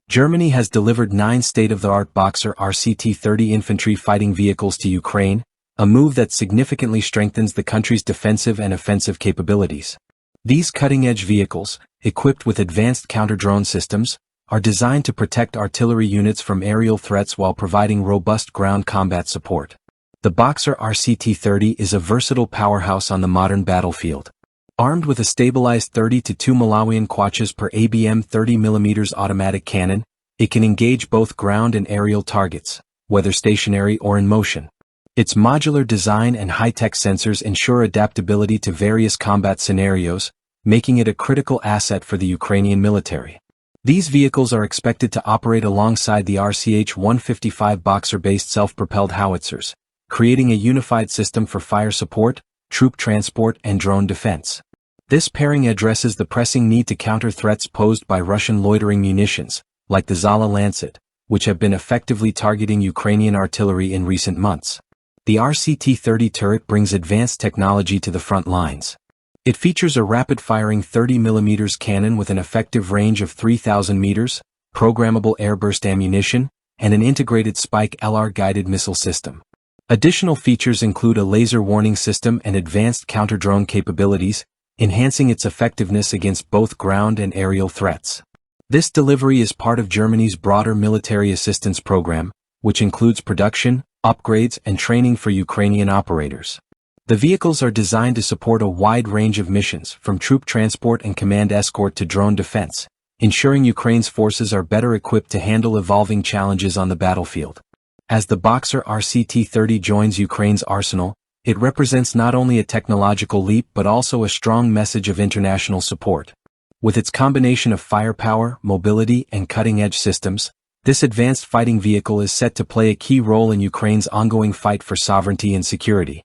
Germany has delivered 9 state-of-the-art Boxer RCT30 infantry fighting vehicles to Ukraine, a move that significantly strengthens the country's defensive and offensive capabilities. These cutting-edge vehicles, equipped with advanced counter-drone systems, are designed to protect artillery units from aerial threats while providing robust ground combat support. The Boxer RCT30 is a versatile powerhouse on the modern battlefield. Armed with a stabilized 30-2 Malawian Quachas per ABM 30mm automatic cannon, it can engage both ground and aerial targets, whether stationary or in motion. Its modular design and high-tech sensors ensure adaptability to various combat scenarios, making it a critical asset for the Ukrainian military. These vehicles are expected to operate alongside the RCH-155 Boxer-based self-propelled howitzers, creating a unified system for fire support, troop transport, and drone defense. This pairing addresses the pressing need to counter threats posed by Russian loitering munitions, like the ZALA Lancet, which have been effectively targeting Ukrainian artillery in recent months. The RCT30 turret brings advanced technology to the front lines. It features a rapid-firing 30mm cannon with an effective range of 3,000 meters, programmable airburst ammunition, and an integrated Spike LR guided missile system. Additional features include a laser warning system and advanced counter-drone capabilities, enhancing its effectiveness against both ground and aerial threats. This delivery is part of Germany's broader military assistance program, which includes production, upgrades, and training for Ukrainian operators. The vehicles are designed to support a wide range of missions, from troop transport and command escort to drone defense, ensuring Ukraine's forces are better equipped to handle evolving challenges on the battlefield. As the Boxer RCT30 joins Ukraine's arsenal, it represents not only a technological leap but also a strong message of international support. With its combination of firepower, mobility, and cutting-edge systems, this advanced fighting vehicle is set to play a key role in Ukraine's ongoing fight for sovereignty and security.